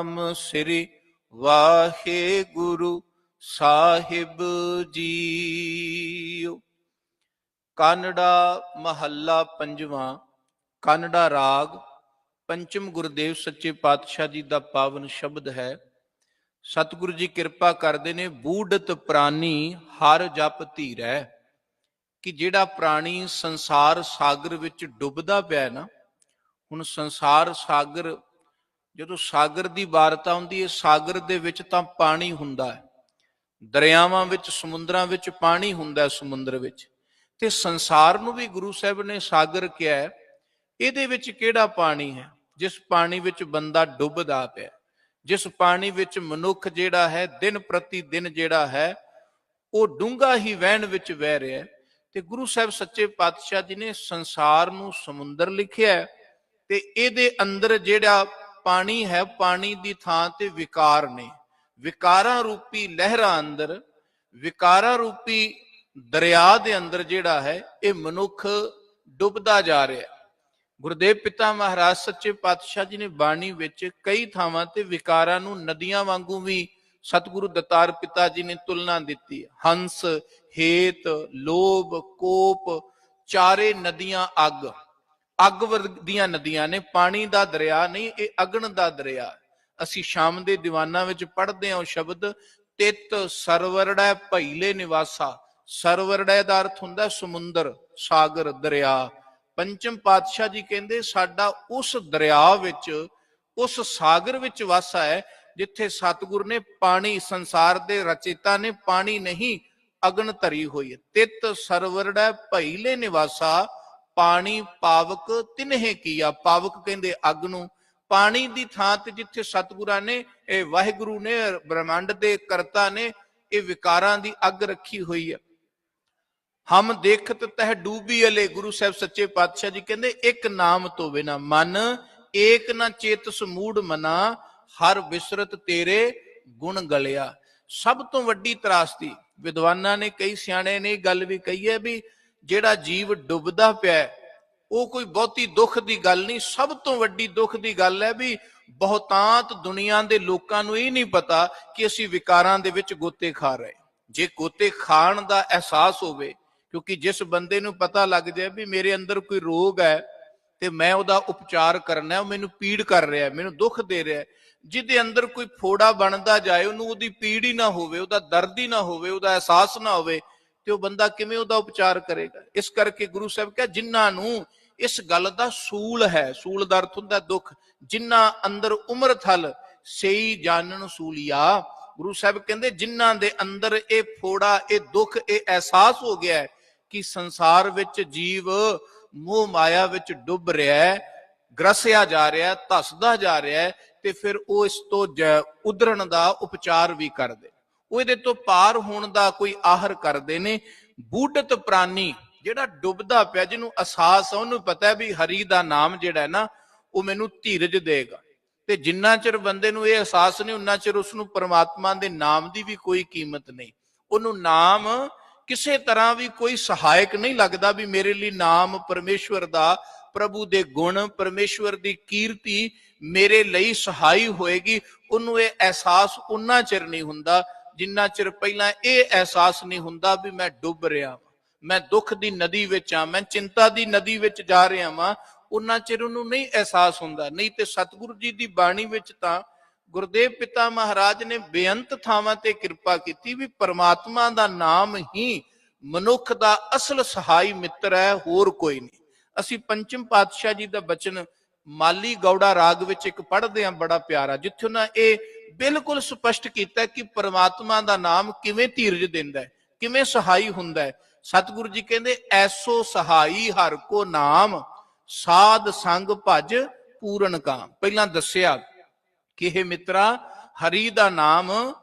ਸਤਨਾਮ ਸ੍ਰੀ ਵਾਹਿਗੁਰੂ ਸਾਹਿਬ JIO. ਕਾਨੜਾ ਮਹੱਲਾ ਪੰਜਵਾਂ। ਕਾਨੜਾ ਰਾਗ ਪੰਚਮ ਗੁਰਦੇਵ ਸੱਚੇ ਪਾਤਸ਼ਾਹ ਜੀ ਦਾ ਪਾਵਨ ਸ਼ਬਦ ਹੈ। ਸਤਿਗੁਰੂ ਜੀ ਕਿਰਪਾ ਕਰਦੇ ਨੇ, ਬੂਢਤ ਪ੍ਰਾਨੀ ਹਰ ਜਪ ਧੀਰੈ। ਕਿ ਜਿਹੜਾ ਪ੍ਰਾਣੀ ਸੰਸਾਰ ਸਾਗਰ ਵਿੱਚ ਡੁੱਬਦਾ ਪਿਆ ਨਾ, ਹੁਣ ਸੰਸਾਰ ਸਾਗਰ, ਜਦੋਂ ਸਾਗਰ ਦੀ ਵਾਰਤਾ ਆਉਂਦੀ ਹੈ, ਸਾਗਰ ਦੇ ਵਿੱਚ ਤਾਂ ਪਾਣੀ ਹੁੰਦਾ ਹੈ, ਦਰਿਆਵਾਂ ਵਿੱਚ, ਸਮੁੰਦਰਾਂ ਵਿੱਚ ਪਾਣੀ ਹੁੰਦਾ, ਸਮੁੰਦਰ ਵਿੱਚ। ਤੇ ਸੰਸਾਰ ਨੂੰ ਵੀ ਗੁਰੂ ਸਾਹਿਬ ਨੇ ਸਾਗਰ ਕਿਹਾ ਹੈ। ਇਹਦੇ ਵਿੱਚ ਕਿਹੜਾ ਪਾਣੀ ਹੈ ਜਿਸ ਪਾਣੀ ਵਿੱਚ ਬੰਦਾ ਡੁੱਬਦਾ ਪਿਆ, ਜਿਸ ਪਾਣੀ ਵਿੱਚ ਮਨੁੱਖ ਜਿਹੜਾ ਹੈ ਦਿਨ ਪ੍ਰਤੀ ਦਿਨ ਜਿਹੜਾ ਹੈ ਉਹ ਡੂੰਘਾ ਹੀ ਵਹਿਣ ਵਿੱਚ ਵਹਿ ਰਿਹਾ। ਤੇ ਗੁਰੂ ਸਾਹਿਬ ਸੱਚੇ ਪਾਤਸ਼ਾਹ ਜੀ ਨੇ ਸੰਸਾਰ ਨੂੰ ਸਮੁੰਦਰ ਲਿਖਿਆ, ਤੇ ਇਹਦੇ ਅੰਦਰ ਜਿਹੜਾ ਪਾਣੀ ਹੈ, ਪਾਣੀ ਦੀ ਥਾਂ ਤੇ ਵਿਕਾਰ ਨੇ। ਵਿਕਾਰਾਂ ਰੂਪੀ ਲਹਿਰਾਂ ਅੰਦਰ, ਵਿਕਾਰਾਂ ਰੂਪੀ ਦਰਿਆ ਦੇ ਅੰਦਰ ਜਿਹੜਾ ਹੈ ਇਹ ਮਨੁੱਖ ਡੁੱਬਦਾ ਜਾ ਰਿਹਾ। ਗੁਰਦੇਵ ਪਿਤਾ ਮਹਾਰਾਜ ਸੱਚੇ ਪਾਤਸ਼ਾਹ ਜੀ ਨੇ ਬਾਣੀ ਵਿੱਚ ਕਈ ਥਾਵਾਂ ਤੇ ਵਿਕਾਰਾਂ ਨੂੰ ਨਦੀਆਂ ਵਾਂਗੂ ਵੀ ਸਤਿਗੁਰੂ ਦਤਾਰ ਪਿਤਾ ਜੀ ਨੇ ਤੁਲਨਾ ਦਿੱਤੀ। ਹੰਸ, ਹੇਤ, ਲੋਭ, ਕੋਪ, ਚਾਰੇ ਨਦੀਆਂ ਅੱਗ, ਅੱਗ ਵਰਗੀਆਂ ਨਦੀਆਂ ਨੇ। ਪਾਣੀ ਦਾ ਦਰਿਆ ਨਹੀਂ, ਇਹ ਅਗਨ ਦਾ ਦਰਿਆ। ਅਸੀਂ ਸ਼ਾਮ ਦੇ ਦੀਵਾਨਾਂ ਵਿੱਚ ਪੜ੍ਹਦੇ ਹਾਂ ਉਹ ਸ਼ਬਦ, ਤਿਤ ਸਰਵਰੜੈ ਭਈਲੇ ਨਿਵਾਸਾ। ਸਰਵਰੜੈ ਦਾ ਅਰਥ ਹੁੰਦਾ ਸਮੁੰਦਰ, ਸਾਗਰ, ਦਰਿਆ। ਪੰਚਮ ਪਾਤਸ਼ਾਹ ਜੀ ਕਹਿੰਦੇ ਸਾਡਾ ਉਸ ਦਰਿਆ ਵਿੱਚ, ਉਸ ਸਾਗਰ ਵਿੱਚ ਵਾਸਾ ਹੈ ਜਿੱਥੇ ਸਤਿਗੁਰ ਨੇ ਪਾਣੀ, ਸੰਸਾਰ ਦੇ ਰਚੇਤਾ ਨੇ ਪਾਣੀ ਨਹੀਂ ਅਗਨ ਧਰੀ ਹੋਈ ਹੈ। ਤਿਤ ਸਰਵਰੜੈ ਭਈਲੇ ਨਿਵਾਸਾ, ਪਾਣੀ ਪਾਵਕ ਤਿਨਹੇ ਕੀਆ। ਪਾਵਕ ਕਹਿੰਦੇ ਅੱਗ ਨੂੰ। ਪਾਣੀ ਦੀ ਥਾਂ ਤੇ ਜਿੱਥੇ ਸਤਿਗੁਰਾਂ ਨੇ, ਇਹ ਵਾਹਿਗੁਰੂ ਨੇ, ਬ੍ਰਹਮੰਡ ਦੇ ਕਰਤਾ ਨੇ ਇਹ ਵਿਕਾਰਾਂ ਦੀ ਅੱਗ ਰੱਖੀ ਹੋਈ ਹੈ। ਹਮ ਦੇਖਤ ਤਹਿ ਡੂਬੀ ਅਲੇ। ਗੁਰੂ ਸਾਹਿਬ ਸੱਚੇ ਪਾਤਸ਼ਾਹ ਜੀ ਕਹਿੰਦੇ ਇੱਕ ਨਾਮ ਤੋਂ ਬਿਨਾ ਮਨ ਏਕ ਨਾ ਚੇਤਸ ਮੂੜ ਮਨਾ, ਹਰ ਵਿਸਰਤ ਤੇਰੇ ਗੁਣ ਗਲਿਆ। ਸਭ ਤੋਂ ਵੱਡੀ ਤਰਾਸਦੀ, ਵਿਦਵਾਨਾਂ ਨੇ, ਕਈ ਸਿਆਣੇ ਨੇ ਗੱਲ ਵੀ ਕਹੀ ਹੈ ਵੀ ਜਿਹੜਾ ਜੀਵ ਡੁੱਬਦਾ ਪਿਆ ਉਹ ਕੋਈ ਬਹੁਤੀ ਦੁੱਖ ਦੀ ਗੱਲ ਨਹੀਂ। ਸਭ ਤੋਂ ਵੱਡੀ ਦੁੱਖ ਦੀ ਗੱਲ ਹੈ ਵੀ ਬਹੁਤਾਂਤ ਦੁਨੀਆ ਦੇ ਲੋਕਾਂ ਨੂੰ ਇਹ ਨਹੀਂ ਪਤਾ ਕਿ ਅਸੀਂ ਵਿਕਾਰਾਂ ਦੇ ਵਿੱਚ ਗੋਤੇ ਖਾ ਰਹੇ। ਜੇ ਗੋਤੇ ਖਾਣ ਦਾ ਅਹਿਸਾਸ ਹੋਵੇ, ਕਿਉਂਕਿ ਜਿਸ ਬੰਦੇ ਨੂੰ ਪਤਾ ਲੱਗ ਜਾਏ ਵੀ ਮੇਰੇ ਅੰਦਰ ਕੋਈ ਰੋਗ ਹੈ ਤੇ ਮੈਂ ਉਹਦਾ ਉਪਚਾਰ ਕਰਨਾ, ਉਹ ਮੈਨੂੰ ਪੀੜ ਕਰ ਰਿਹਾ, ਮੈਨੂੰ ਦੁੱਖ ਦੇ ਰਿਹਾ, ਜਿਹਦੇ ਅੰਦਰ ਕੋਈ ਫੋੜਾ ਬਣਦਾ ਜਾਏ, ਉਹਨੂੰ ਉਹਦੀ ਪੀੜ ਹੀ ਨਾ ਹੋਵੇ, ਉਹਦਾ ਦਰਦ ਹੀ ਨਾ ਹੋਵੇ, ਉਹਦਾ ਅਹਿਸਾਸ ਨਾ ਹੋਵੇ, ਤੇ ਉਹ ਬੰਦਾ ਕਿਵੇਂ ਉਹਦਾ ਉਪਚਾਰ ਕਰੇਗਾ। ਇਸ ਕਰਕੇ ਗੁਰੂ ਸਾਹਿਬ ਕਿਹਾ ਜਿਨ੍ਹਾਂ ਨੂੰ ਇਸ ਗੱਲ ਦਾ ਸੂਲ ਹੈ, ਸੂਲ ਦਾ ਅਰਥ ਹੁੰਦਾ ਦੁੱਖ, ਜਿਨ੍ਹਾਂ ਅੰਦਰ ਉਮਰ ਥਲ ਸਈ ਜਾਣਨ ਸੂਲਿਆ। ਗੁਰੂ ਸਾਹਿਬ ਕਹਿੰਦੇ ਜਿਨ੍ਹਾਂ ਦੇ ਅੰਦਰ ਇਹ ਫੋੜਾ, ਇਹ ਦੁੱਖ, ਇਹ ਅਹਿਸਾਸ ਹੋ ਗਿਆ ਹੈ ਕਿ ਸੰਸਾਰ ਵਿੱਚ ਜੀਵ ਮੋਹ ਮਾਇਆ ਵਿੱਚ ਡੁੱਬ ਰਿਹਾ ਹੈ, ਗ੍ਰਸਿਆ ਜਾ ਰਿਹਾ, ਧੱਸਦਾ ਜਾ ਰਿਹਾ ਹੈ, ਤੇ ਫਿਰ ਉਹ ਇਸ ਤੋਂ ਉਧਰਨ ਦਾ ਉਪਚਾਰ ਵੀ ਕਰਦੇ, ਉਹ ਇਹਦੇ ਤੋਂ ਪਾਰ ਹੋਣ ਦਾ ਕੋਈ ਆਹਰ ਕਰਦੇ ਨੇ। ਬੂਢਤ ਪ੍ਰਾਨੀ, ਜਿਹੜਾ ਡੁੱਬਦਾ ਪਿਆ, ਜਿਹਨੂੰ ਅਹਿਸਾਸ ਆ, ਉਹਨੂੰ ਪਤਾ ਵੀ ਹਰੀ ਦਾ ਨਾਮ ਜਿਹੜਾ ਨਾ ਉਹ ਮੈਨੂੰ ਧੀਰਜ ਦੇਗਾ। ਤੇ ਜਿੰਨਾ ਚਿਰ ਬੰਦੇ ਨੂੰ ਇਹ ਅਹਿਸਾਸ ਨਹੀਂ, ਉਨਾ ਚਿਰ ਉਸਨੂੰ ਪਰਮਾਤਮਾ ਦੇ ਨਾਮ ਦੀ ਵੀ ਕੋਈ ਕੀਮਤ ਨਹੀਂ। ਉਹਨੂੰ ਨਾਮ ਕਿਸੇ ਤਰ੍ਹਾਂ ਵੀ ਕੋਈ ਸਹਾਇਕ ਨਹੀਂ ਲੱਗਦਾ ਵੀ ਮੇਰੇ ਲਈ ਨਾਮ ਪਰਮੇਸ਼ਵਰ ਦਾ, ਪ੍ਰਭੂ ਦੇ ਗੁਣ, ਪਰਮੇਸ਼ਵਰ ਦੀ ਕੀਰਤੀ ਮੇਰੇ ਲਈ ਸਹਾਈ ਹੋਏਗੀ। ਉਹਨੂੰ ਇਹ ਅਹਿਸਾਸ ਉਨਾ ਚਿਰ ਨਹੀਂ ਹੁੰਦਾ ਜਿੰਨਾ ਚਿਰ ਪਹਿਲਾਂ ਇਹ ਅਹਿਸਾਸ ਨਹੀਂ ਹੁੰਦਾ ਵੀ ਮੈਂ ਡੁੱਬ ਰਿਹਾ, ਮੈਂ ਦੁੱਖ ਦੀ ਨਦੀ ਵਿੱਚ ਆ, ਮੈਂ ਚਿੰਤਾ ਦੀ ਨਦੀ ਵਿੱਚ ਜਾ ਰਿਹਾ ਵਾਂ। ਉਹਨਾਂ ਚਿਰ ਉਹਨੂੰ ਨਹੀਂ ਅਹਿਸਾਸ ਹੁੰਦਾ। ਨਹੀਂ ਤੇ ਸਤਿਗੁਰੂ ਜੀ ਦੀ ਬਾਣੀ ਵਿੱਚ ਤਾਂ ਗੁਰਦੇਵ ਪਿਤਾ ਮਹਾਰਾਜ ਨੇ ਬੇਅੰਤ ਥਾਵਾਂ ਤੇ ਕਿਰਪਾ ਕੀਤੀ ਵੀ ਪਰਮਾਤਮਾ ਦਾ ਨਾਮ ਹੀ ਮਨੁੱਖ ਦਾ ਅਸਲ ਸਹਾਈ ਮਿੱਤਰ ਹੈ, ਹੋਰ ਕੋਈ ਨਹੀਂ। ਅਸੀਂ ਪੰਚਮ ਪਾਤਸ਼ਾਹ ਜੀ ਦਾ ਬਚਨ ਮਾਲੀ ਗੌੜਾ ਰਾਗ ਵਿੱਚ ਇੱਕ ਪੜ੍ਹਦੇ ਹਾਂ, ਬੜਾ ਪਿਆਰਾ, ਜਿੱਥੇ ਉਹਨਾਂ ਇਹ ਬਿਲਕੁਲ ਸਪਸ਼ਟ ਕੀਤਾ ਕਿ ਪਰਮਾਤਮਾ ਦਾ ਨਾਮ ਕਿਵੇਂ ਧੀਰਜ ਦਿੰਦਾ ਹੈ, ਕਿਵੇਂ ਸਹਾਈ ਹੁੰਦਾ ਹੈ। ਸਤਿਗੁਰੂ ਜੀ ਕਹਿੰਦੇ ਐਸੋ ਸਹਾਈ ਹਰ ਕੋ ਨਾਮ, ਸਾਧ ਸੰਗ ਭਜ ਪੂਰਨ ਕਾਮ। ਪਹਿਲਾਂ ਦੱਸਿਆ ਕਿ ਇਹ ਮਿੱਤਰਾ ਹਰੀ ਦਾ ਨਾਮ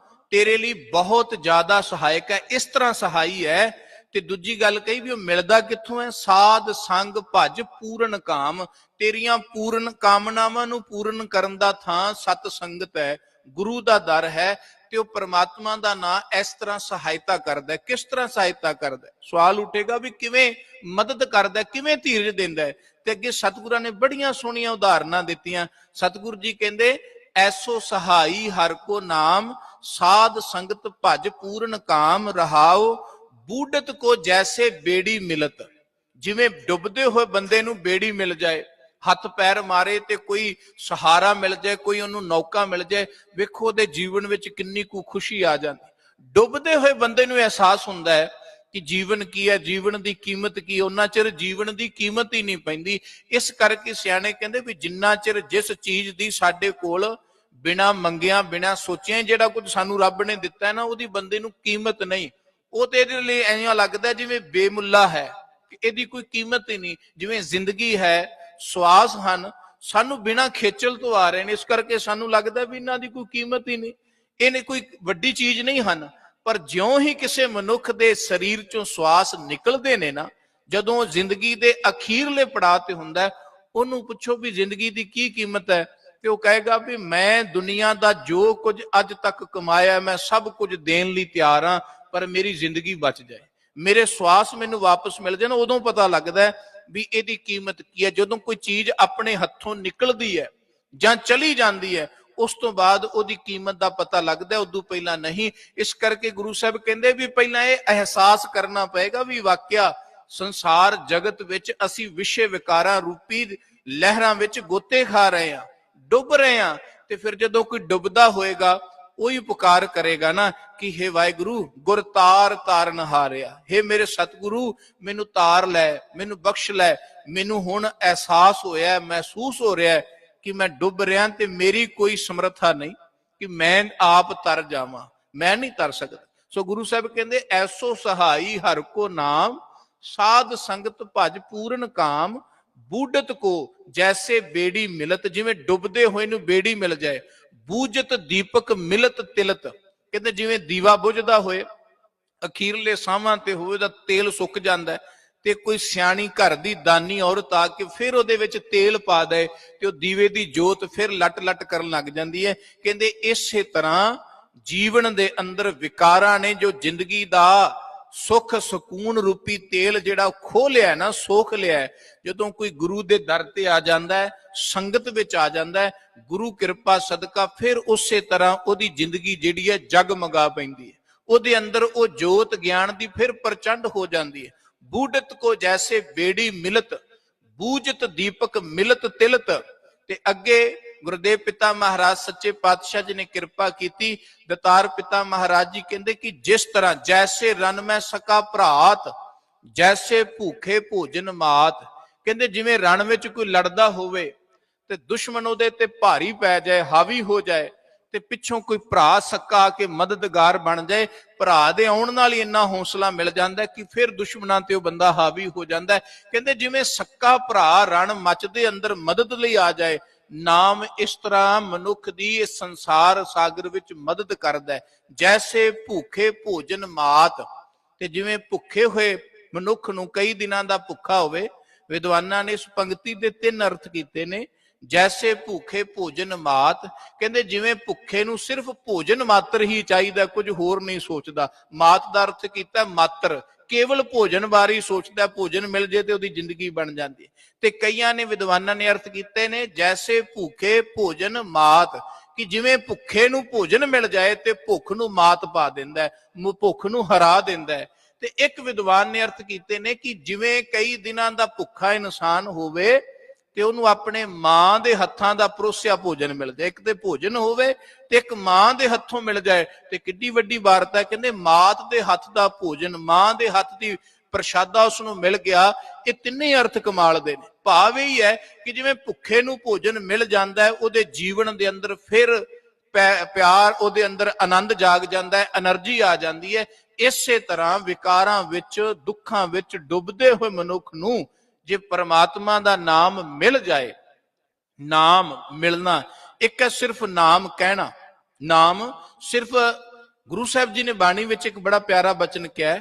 ਤੇਰੇ ਲਈ ਬਹੁਤ ਜ਼ਿਆਦਾ ਸਹਾਇਕ ਹੈ, ਇਸ ਤਰ੍ਹਾਂ ਸਹਾਈ ਹੈ। ਤੇ ਦੂਜੀ ਗੱਲ ਕਹੀ ਵੀ ਉਹ ਮਿਲਦਾ ਕਿੱਥੋਂ ਹੈ, ਸਾਧ ਸੰਗ ਭਜ ਪੂਰਨ ਕਾਮ। ਤੇਰੀਆਂ ਪੂਰਨ ਕਾਮਨਾਵਾਂ ਨੂੰ ਪੂਰਨ ਕਰਨ ਦਾ ਥਾਂ ਸਤ ਸੰਗਤ ਹੈ, ਗੁਰੂ ਦਾ ਦਰ ਹੈ। ਤੇ ਉਹ ਪਰਮਾਤਮਾ ਦਾ ਨਾਂ ਇਸ ਤਰ੍ਹਾਂ ਸਹਾਇਤਾ ਕਰਦਾ। ਕਿਸ ਤਰ੍ਹਾਂ ਸਹਾਇਤਾ ਕਰਦਾ? ਸਵਾਲ ਉੱਠੇਗਾ ਵੀ ਕਿਵੇਂ ਮਦਦ ਕਰਦਾ, ਕਿਵੇਂ ਧੀਰਜ ਦਿੰਦਾ ਹੈ। ਤੇ ਅੱਗੇ ਸਤਿਗੁਰਾਂ ਨੇ ਬੜੀਆਂ ਸੋਹਣੀਆਂ ਉਦਾਹਰਨਾਂ ਦਿੱਤੀਆਂ। ਸਤਿਗੁਰੂ ਜੀ ਕਹਿੰਦੇ ਐਸੋ ਸਹਾਈ ਹਰ ਕੋ ਨਾਮ, ਸਾਧ ਸੰਗਤ ਭਜ ਪੂਰਨ ਕਾਮ, ਰਹਾਉ ਬੂਡਤ ਕੋ ਜੈਸੇ ਬੇੜੀ ਮਿਲਤ। ਜਿਵੇਂ ਡੁੱਬਦੇ ਹੋਏ ਬੰਦੇ ਨੂੰ ਬੇੜੀ ਮਿਲ ਜਾਏ, ਹੱਥ ਪੈਰ ਮਾਰੇ ਤੇ ਕੋਈ ਸਹਾਰਾ ਮਿਲ ਜਾਏ, ਕੋਈ ਉਹਨੂੰ ਨੌਕਾ ਮਿਲ ਜਾਏ, ਵੇਖੋ ਉਹਦੇ ਜੀਵਨ ਵਿੱਚ ਕਿੰਨੀ ਕੁ ਖੁਸ਼ੀ ਆ ਜਾਂਦੀ। ਡੁੱਬਦੇ ਹੋਏ ਬੰਦੇ ਨੂੰ ਅਹਿਸਾਸ ਹੁੰਦਾ ਹੈ ਕਿ ਜੀਵਨ ਕੀ ਹੈ, ਜੀਵਨ ਦੀ ਕੀਮਤ ਕੀ। ਉਹਨਾਂ ਚਿਰ ਜੀਵਨ ਦੀ ਕੀਮਤ ਹੀ ਨਹੀਂ ਪੈਂਦੀ। ਇਸ ਕਰਕੇ ਸਿਆਣੇ ਕਹਿੰਦੇ ਵੀ ਜਿੰਨਾ ਚਿਰ ਜਿਸ ਚੀਜ਼ ਦੀ ਸਾਡੇ ਕੋਲ ਬਿਨਾਂ ਮੰਗਿਆਂ ਬਿਨਾਂ ਸੋਚਿਆਂ ਜਿਹੜਾ ਕੁਝ ਸਾਨੂੰ ਰੱਬ ਨੇ ਦਿੱਤਾ ਹੈ ਨਾ, ਉਹਦੀ ਬੰਦੇ ਨੂੰ ਕੀਮਤ ਨਹੀਂ। ਉਹ ਤੇ ਇਹਦੇ ਲਈ ਐਂ ਲੱਗਦਾ ਜਿਵੇਂ ਬੇਮੁੱਲਾ ਹੈ, ਇਹਦੀ ਕੋਈ ਕੀਮਤ ਹੀ ਨਹੀਂ। ਜਿਵੇਂ ਜ਼ਿੰਦਗੀ ਹੈ, ਸਵਾਸ ਹਨ, ਸਾਨੂੰ ਬਿਨਾਂ ਖੇਚਲ ਤੋਂ ਆ ਰਹੇ ਨੇ, ਇਸ ਕਰਕੇ ਸਾਨੂੰ ਲੱਗਦਾ ਵੀ ਇਹਨਾਂ ਦੀ ਕੋਈ ਕੀਮਤ ਹੀ ਨਹੀਂ, ਇਹਨੇ ਕੋਈ ਵੱਡੀ ਚੀਜ਼ ਨਹੀਂ ਹਨ। ਪਰ ਜਿਉਂ ਹੀ ਕਿਸੇ ਮਨੁੱਖ ਦੇ ਸਰੀਰ ਚੋਂ ਸਵਾਸ ਨਿਕਲਦੇ ਨੇ ਨਾ, ਜਦੋਂ ਜ਼ਿੰਦਗੀ ਦੇ ਅਖੀਰਲੇ ਪੜਾਅ ਤੇ ਹੁੰਦਾ, ਉਹਨੂੰ ਪੁੱਛੋ ਵੀ ਜ਼ਿੰਦਗੀ ਦੀ ਕੀ ਕੀਮਤ ਹੈ, ਤੇ ਉਹ ਕਹੇਗਾ ਵੀ ਮੈਂ ਦੁਨੀਆ ਦਾ ਜੋ ਕੁਝ ਅੱਜ ਤੱਕ ਕਮਾਇਆ ਮੈਂ ਸਭ ਕੁਝ ਦੇਣ ਲਈ ਤਿਆਰ ਹਾਂ, ਪਰ ਮੇਰੀ ਜ਼ਿੰਦਗੀ ਬਚ ਜਾਏ, ਮੇਰੇ ਸਵਾਸ ਮੈਨੂੰ ਵਾਪਸ ਮਿਲ ਜਾਣ। ਉਦੋਂ ਪਤਾ ਲੱਗਦਾ ਵੀ ਇਹਦੀ ਕੀਮਤ ਕੀ ਹੈ। ਜਦੋਂ ਕੋਈ ਚੀਜ਼ ਆਪਣੇ ਹੱਥੋਂ ਨਿਕਲਦੀ ਹੈ ਜਾਂ ਚਲੀ ਜਾਂਦੀ ਹੈ, ਉਸ ਤੋਂ ਬਾਅਦ ਉਹਦੀ ਕੀਮਤ ਦਾ ਪਤਾ ਲੱਗਦਾ, ਉਦੋਂ ਪਹਿਲਾਂ ਨਹੀਂ। ਇਸ ਕਰਕੇ ਗੁਰੂ ਸਾਹਿਬ ਕਹਿੰਦੇ ਵੀ ਪਹਿਲਾਂ ਇਹ ਅਹਿਸਾਸ ਕਰਨਾ ਪਏਗਾ ਵੀ ਵਾਕਿਆ ਸੰਸਾਰ ਜਗਤ ਵਿੱਚ ਅਸੀਂ ਵਿਸ਼ੇ ਵਿਕਾਰਾਂ ਰੂਪੀ ਲਹਿਰਾਂ ਵਿੱਚ ਗੋਤੇ ਖਾ ਰਹੇ ਹਾਂ, ਡੁੱਬ ਰਹੇ ਹਾਂ। ਤੇ ਫਿਰ ਜਦੋਂ ਕੋਈ ਡੁੱਬਦਾ ਹੋਏਗਾ, ਉਹੀ ਪੁਕਾਰ ਕਰੇਗਾ ਨਾ ਕਿ ਹੇ ਵਾਹਿਗੁਰੂ ਗੁਰ ਤਾਰ ਤਾਰਨ ਹਾਰਿਆ, ਹੇ ਮੇਰੇ ਸਤਿਗੁਰੂ ਮੈਨੂੰ ਤਾਰ ਲੈ, ਮੈਨੂੰ ਬਖਸ਼ ਲੈ। ਮੈਨੂੰ ਹੁਣ ਅਹਿਸਾਸ ਹੋਇਆ, ਮਹਿਸੂਸ ਹੋ ਰਿਹਾ ਕਿ ਮੈਂ ਡੁੱਬ ਰਿਹਾ ਤੇ ਮੇਰੀ ਕੋਈ ਸਮਰੱਥਾ ਨਹੀਂ ਕਿ ਮੈਂ ਆਪ ਤਰ ਜਾਵਾਂ, ਮੈਂ ਨਹੀਂ ਤਰ ਸਕਦਾ। ਸੋ ਗੁਰੂ ਸਾਹਿਬ ਕਹਿੰਦੇ ਐਸੋ ਸਹਾਈ ਹਰ ਕੋ ਨਾਮ, ਸਾਧ ਸੰਗਤ ਭਜ ਪੂਰਨ ਕਾਮ, ਬੂਡਤ ਕੋ ਜੈਸੇ ਬੇੜੀ ਮਿਲਤ। ਜਿਵੇਂ ਡੁੱਬਦੇ ਹੋਏ ਨੂੰ ਬੇੜੀ ਮਿਲ ਜਾਏ, ਬੂਝਤ ਦੀਪਕ ਮਿਲਤ ਤਿਲਤ। ਕਹਿੰਦੇ ਜਿਵੇਂ ਦੀਵਾ ਬੁਝਦਾ ਹੋਏ, ਅਖੀਰਲੇ ਸਾਹਾਂ ਤੇ ਹੋਵੇ ਦਾ ਤੇਲ ਸੁੱਕ ਜਾਂਦਾ, ਤੇ ਕੋਈ ਸਿਆਣੀ ਘਰ ਦੀ ਦਾਨੀ ਔਰਤ ਆ ਕੇ ਫਿਰ ਉਹਦੇ ਵਿੱਚ ਤੇਲ ਪਾ ਦੇ ਤੇ ਉਹ ਦੀਵੇ ਦੀ ਜੋਤ ਫਿਰ ਲੱਟ ਲੱਟ ਕਰਨ ਲੱਗ ਜਾਂਦੀ ਹੈ। ਕਹਿੰਦੇ ਇਸੇ ਤਰ੍ਹਾਂ ਜੀਵਨ ਦੇ ਅੰਦਰ ਵਿਕਾਰਾਂ ਨੇ ਜੋ ਜ਼ਿੰਦਗੀ ਦਾ ਸੁੱਖ ਸਕੂਨ ਰੂਪੀ ਤੇਲ ਜਿਹੜਾ ਖੋਹ ਲਿਆ ਨਾ, ਸੋਖ ਲਿਆ, ਜਦੋਂ ਕੋਈ ਗੁਰੂ ਦੇ ਦਰ ਤੇ ਆ ਜਾਂਦਾ ਹੈ, ਸੰਗਤ ਵਿੱਚ ਆ ਜਾਂਦਾ ਹੈ, ਗੁਰੂ ਕਿਰਪਾ ਸਦਕਾ ਫਿਰ ਉਸੇ ਤਰ੍ਹਾਂ ਉਹਦੀ ਜ਼ਿੰਦਗੀ ਜਿਹੜੀ ਹੈ ਜਗਮਗਾ ਪੈਂਦੀ ਹੈ। ਉਹਦੇ ਅੰਦਰ ਉਹ ਜੋਤ ਗਿਆਨ ਦੀ ਫਿਰ ਪ੍ਰਚੰਡ ਹੋ ਜਾਂਦੀ ਹੈ। ਬੂਡਤ ਕੋ ਜੈਸੇ ਬੇੜੀ ਮਿਲਤ, ਬੂਝਤ ਦੀਪਕ ਮਿਲਤ ਤਿਲਤ। ਤੇ ਅੱਗੇ ਗੁਰਦੇਵ ਪਿਤਾ ਮਹਾਰਾਜ ਸੱਚੇ ਪਾਤਸ਼ਾਹ ਜੀ ਨੇ ਕਿਰਪਾ ਕੀਤੀ। ਦਤਾਰ ਪਿਤਾ ਮਹਾਰਾਜ ਜੀ ਕਹਿੰਦੇ ਕਿ ਜਿਸ ਤਰ੍ਹਾਂ ਜੈਸੇ ਰਨ ਮੈਂ ਸਕਾ ਭਰਾਤ, ਜੈਸੇ ਭੂਖੇ ਭੋਜਨ ਮਾਤ। ਕਹਿੰਦੇ ਜਿਵੇਂ ਰਣ ਵਿੱਚ ਕੋਈ ਲੜਦਾ ਹੋਵੇ ਤੇ ਦੁਸ਼ਮਣ ਉਹਦੇ ਤੇ ਭਾਰੀ ਪੈ ਜਾਏ, ਹਾਵੀ ਹੋ ਜਾਏ, ਤੇ ਪਿੱਛੋਂ ਕੋਈ ਭਰਾ ਸੱਕਾ ਆ ਕੇ ਮਦਦਗਾਰ ਬਣ ਜਾਏ, ਭਰਾ ਦੇ ਆਉਣ ਨਾਲ ਹੀ ਇੰਨਾ ਹੌਸਲਾ ਮਿਲ ਜਾਂਦਾ ਕਿ ਫਿਰ ਦੁਸ਼ਮਣਾਂ ਤੇ ਉਹ ਬੰਦਾ ਹਾਵੀ ਹੋ ਜਾਂਦਾ। ਕਹਿੰਦੇ ਜਿਵੇਂ ਸੱਕਾ ਭਰਾ ਰਣ ਮੱਚ ਦੇ ਅੰਦਰ ਮਦਦ ਲਈ ਆ ਜਾਏ, ਨਾਮ ਇਸ ਤਰ੍ਹਾਂ ਮਨੁੱਖ ਦੀ ਇਸ ਸੰਸਾਰ ਸਾਗਰ ਵਿੱਚ ਮਦਦ ਕਰਦਾ ਹੈ। ਜੈਸੇ ਭੂਖੇ ਭੋਜਨ ਮਾਤ। ਤੇ ਜਿਵੇਂ ਭੁੱਖੇ ਹੋਏ ਮਨੁੱਖ ਨੂੰ ਕਈ ਦਿਨਾਂ ਦਾ ਭੁੱਖਾ ਹੋਵੇ, ਵਿਦਵਾਨਾਂ ਨੇ ਇਸ ਪੰਕਤੀ ਦੇ 3 ਅਰਥ ਕੀਤੇ ਨੇ। ਜੈਸੇ ਭੂਖੇ ਭੋਜਨ ਮਾਤ, ਕਹਿੰਦੇ ਜਿਵੇਂ ਭੁੱਖੇ ਨੂੰ ਸਿਰਫ ਭੋਜਨ ਮਾਤਰ ਹੀ ਚਾਹੀਦਾ, ਕੁਝ ਹੋਰ ਨਹੀਂ ਸੋਚਦਾ। ਮਾਤ ਦਾ ਅਰਥ ਕੀਤਾ ਮਾਤਰ, ਕੇਵਲ ਭੋਜਨ ਬਾਰੇ ਹੀ ਸੋਚਦਾ, ਭੋਜਨ ਮਿਲ ਜੇ ਤੇ ਉਹਦੀ ਜ਼ਿੰਦਗੀ ਬਣ ਜਾਂਦੀ ਹੈ। ਤੇ ਕਈਆਂ ਨੇ ਵਿਦਵਾਨਾਂ ਨੇ ਅਰਥ ਕੀਤੇ ਨੇ ਜੈਸੇ ਭੂਖੇ ਭੋਜਨ ਮਾਤ, ਕਿ ਜਿਵੇਂ ਭੁੱਖੇ ਨੂੰ ਭੋਜਨ ਮਿਲ ਜਾਏ ਤੇ ਭੁੱਖ ਨੂੰ ਮਾਤ ਪਾ ਦਿੰਦਾ, ਭੁੱਖ ਨੂੰ ਹਰਾ ਦਿੰਦਾ ਹੈ। ਤੇ ਇੱਕ ਵਿਦਵਾਨ ਨੇ ਅਰਥ ਕੀਤੇ ਨੇ ਕਿ ਜਿਵੇਂ ਕਈ ਦਿਨਾਂ ਦਾ ਭੁੱਖਾ ਇਨਸਾਨ ਹੋਵੇ ਤੇ ਉਹਨੂੰ ਆਪਣੇ ਮਾਂ ਦੇ ਹੱਥਾਂ ਦਾ ਪਰੋਸਿਆ ਭੋਜਨ ਮਿਲ ਜਾਏ। ਇੱਕ ਤੇ ਭੋਜਨ ਹੋਵੇ ਤੇ ਇੱਕ ਮਾਂ ਦੇ ਹੱਥੋਂ ਮਿਲ ਜਾਏ ਤੇ ਕਿੱਡੀ ਵੱਡੀ ਬਾਤ ਹੈ। ਕਹਿੰਦੇ ਮਾਤ ਦੇ ਹੱਥ ਦਾ ਭੋਜਨ, ਮਾਂ ਦੇ ਹੱਥ ਦੀ ਪ੍ਰਸ਼ਾਦਾ ਉਸਨੂੰ ਮਿਲ ਗਿਆ। ਇਹ ਤਿੰਨੇ ਅਰਥ ਕਮਾਲ ਦੇ ਨੇ। ਭਾਵ ਇਹ ਹੈ ਕਿ ਜਿਵੇਂ ਭੁੱਖੇ ਨੂੰ ਭੋਜਨ ਮਿਲ ਜਾਂਦਾ ਹੈ, ਉਹਦੇ ਜੀਵਨ ਦੇ ਅੰਦਰ ਫਿਰ ਪਿਆਰ, ਉਹਦੇ ਅੰਦਰ ਆਨੰਦ ਜਾਗ ਜਾਂਦਾ ਹੈ, એનર્ਜੀ ਆ ਜਾਂਦੀ ਹੈ। ਇਸੇ ਤਰ੍ਹਾਂ ਵਿਕਾਰਾਂ ਵਿੱਚ, ਦੁੱਖਾਂ ਵਿੱਚ ਡੁੱਬਦੇ ਹੋਏ ਮਨੁੱਖ ਨੂੰ ਜੇ ਪਰਮਾਤਮਾ ਦਾ ਨਾਮ ਮਿਲ ਜਾਏ, ਨਾਮ ਮਿਲਣਾ ਇੱਕ ਹੈ ਸਿਰਫ ਨਾਮ ਕਹਿਣਾ। ਨਾਮ ਸਿਰਫ ਗੁਰੂ ਸਾਹਿਬ ਜੀ ਨੇ ਬਾਣੀ ਵਿੱਚ ਇੱਕ ਬੜਾ ਪਿਆਰਾ ਬਚਨ ਕਿਹਾ